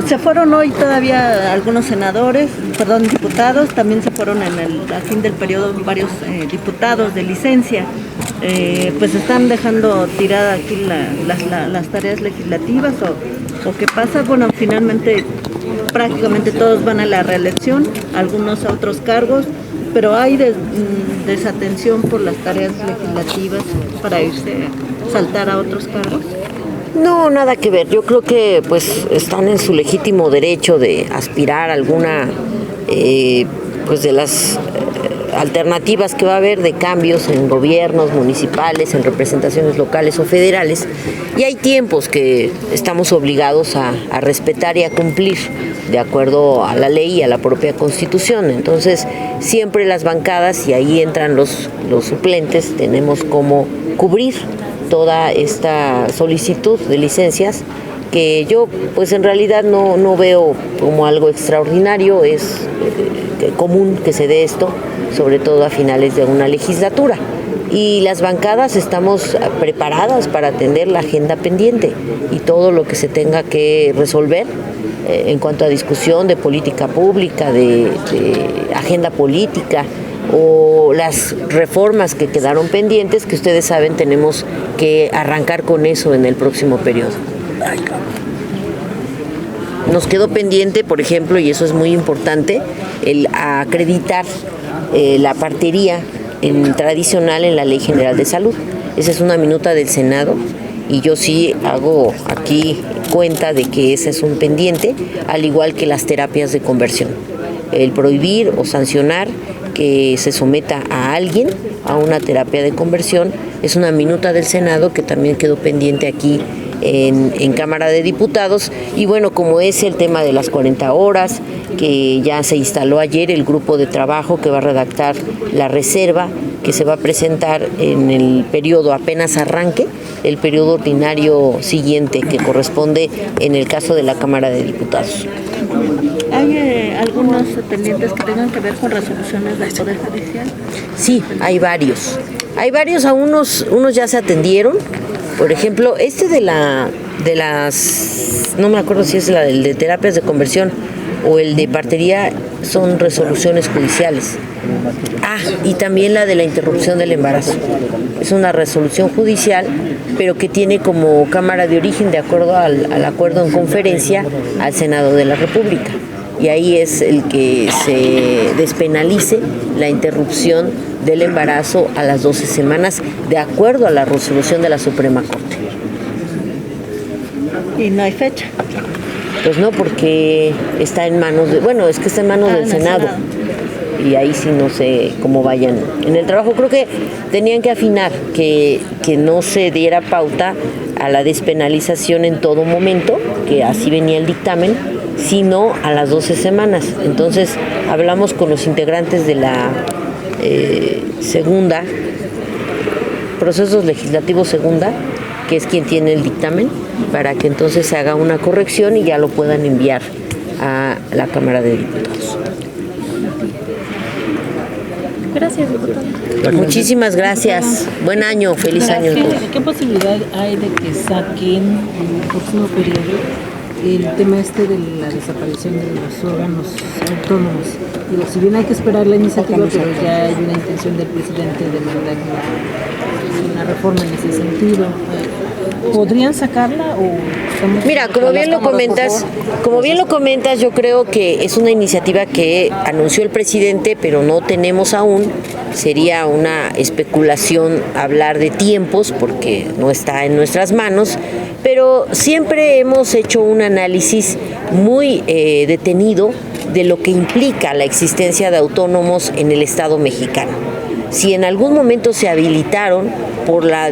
Se fueron hoy todavía algunos diputados, también se fueron al fin del periodo varios diputados de licencia. Pues están dejando tirada aquí las tareas legislativas o qué pasa. Bueno, finalmente prácticamente todos van a la reelección, algunos a otros cargos, pero hay desatención por las tareas legislativas para irse a saltar a otros cargos. No, nada que ver. Yo creo que pues están en su legítimo derecho de aspirar a alguna pues de las alternativas que va a haber de cambios en gobiernos municipales, en representaciones locales o federales, y hay tiempos que estamos obligados a respetar y a cumplir de acuerdo a la ley y a la propia Constitución. Entonces, siempre las bancadas, y ahí entran los suplentes, tenemos como cubrir toda esta solicitud de licencias, que yo pues en realidad no veo como algo extraordinario. Es común que se dé esto, sobre todo a finales de una legislatura. Y las bancadas estamos preparadas para atender la agenda pendiente y todo lo que se tenga que resolver en cuanto a discusión de política pública, de agenda política, o las reformas que quedaron pendientes, que ustedes saben tenemos que arrancar con eso en el próximo periodo. Nos quedó pendiente, por ejemplo, y eso es muy importante, el acreditar la partería tradicional en la Ley General de Salud. Esa es una minuta del Senado y yo sí hago aquí cuenta de que ese es un pendiente, al igual que las terapias de conversión. El prohibir o sancionar que se someta a alguien a una terapia de conversión es una minuta del Senado que también quedó pendiente aquí en Cámara de Diputados. Y bueno, como es el tema de las 40 horas, que ya se instaló ayer el grupo de trabajo que va a redactar la reserva que se va a presentar en el periodo, apenas arranque, el periodo ordinario siguiente, que corresponde en el caso de la Cámara de Diputados. ¿Hay algunos pendientes que tengan que ver con resoluciones del Poder Judicial? Sí, hay varios. A unos ya se atendieron. Por ejemplo, de las, no me acuerdo si es el de terapias de conversión o el de partería, son resoluciones judiciales. Y también la de la interrupción del embarazo. Es una resolución judicial, pero que tiene como cámara de origen, de acuerdo al acuerdo en conferencia, al Senado de la República. Y ahí es el que se despenalice la interrupción del embarazo a las 12 semanas, de acuerdo a la resolución de la Suprema Corte. ¿Y no hay fecha? Pues no, porque está en manos está en manos del Senado. Y ahí sí no sé cómo vayan en el trabajo. Creo que tenían que afinar, que no se diera pauta a la despenalización en todo momento, que así venía el dictamen, sino a las 12 semanas. Entonces hablamos con los integrantes de la segunda, procesos legislativos segunda, que es quien tiene el dictamen, para que entonces se haga una corrección y ya lo puedan enviar a la Cámara de Diputados. Gracias, diputada. Muchísimas gracias. Buen año, feliz año. ¿Qué posibilidad hay de que saquen en el próximo periodo el tema de la desaparición de los órganos autónomos? Digo, si bien hay que esperar la iniciativa, pero ya hay una intención del presidente de mandar una reforma en ese sentido. ¿Podrían sacarla o...? Mira, como bien lo comentas, yo creo que es una iniciativa que anunció el presidente, pero no tenemos aún. Sería una especulación hablar de tiempos, porque no está en nuestras manos, pero siempre hemos hecho un análisis muy detenido de lo que implica la existencia de autónomos en el Estado mexicano. Si en algún momento se habilitaron por la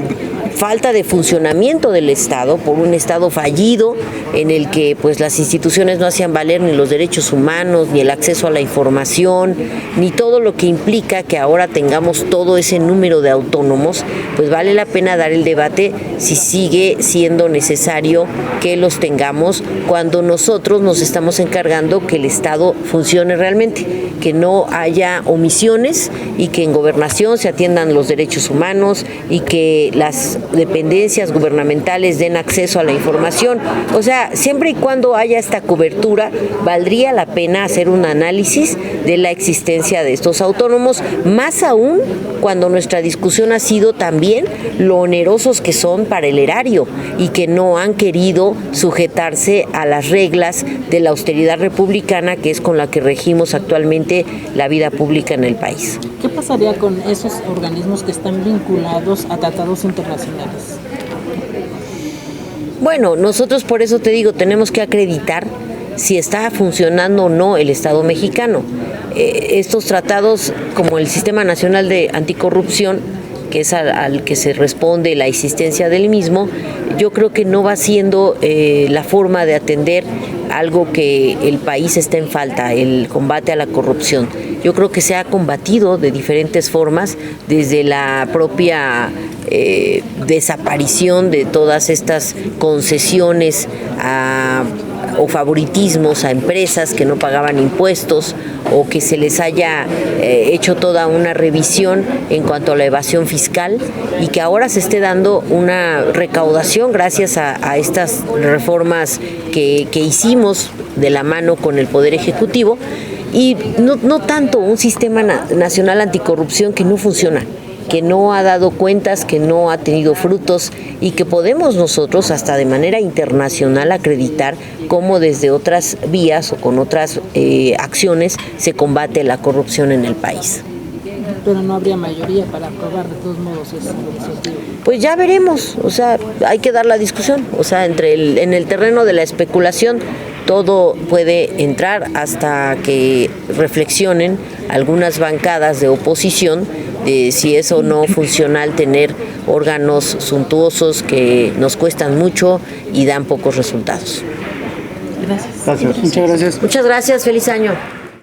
falta de funcionamiento del Estado, por un Estado fallido en el que pues las instituciones no hacían valer ni los derechos humanos, ni el acceso a la información, ni todo lo que implica que ahora tengamos todo ese número de autónomos, pues vale la pena dar el debate si sigue siendo necesario que los tengamos cuando nosotros nos estamos encargando que el Estado funcione realmente, que no haya omisiones y que en gobernación se atiendan los derechos humanos y que las dependencias gubernamentales den acceso a la información. O sea, siempre y cuando haya esta cobertura, valdría la pena hacer un análisis de la existencia de estos autónomos, más aún cuando nuestra discusión ha sido también lo onerosos que son para el erario y que no han querido sujetarse a las reglas de la austeridad republicana, que es con la que regimos actualmente la vida pública en el país. ¿Qué pasaría con esos organismos que están vinculados a tratados internacionales? Bueno, nosotros por eso te digo, tenemos que acreditar si está funcionando o no el Estado mexicano. Estos tratados, como el Sistema Nacional de Anticorrupción, que es al que se responde la existencia del mismo, yo creo que no va siendo la forma de atender algo que el país está en falta, el combate a la corrupción. Yo creo que se ha combatido de diferentes formas, desde la propia desaparición de todas estas concesiones o favoritismos a empresas que no pagaban impuestos, o que se les haya hecho toda una revisión en cuanto a la evasión fiscal, y que ahora se esté dando una recaudación gracias a estas reformas que hicimos de la mano con el Poder Ejecutivo, y no tanto un sistema nacional anticorrupción que no funciona, que no ha dado cuentas, que no ha tenido frutos, y que podemos nosotros hasta de manera internacional acreditar cómo desde otras vías o con otras acciones se combate la corrupción en el país. Pero no habría mayoría para aprobar de todos modos ese objetivo. Pues ya veremos, o sea, hay que dar la discusión, o sea, en el terreno de la especulación todo puede entrar hasta que reflexionen algunas bancadas de oposición si es o no funcional tener órganos suntuosos que nos cuestan mucho y dan pocos resultados. Gracias. Gracias. Muchas gracias. Muchas gracias, feliz año.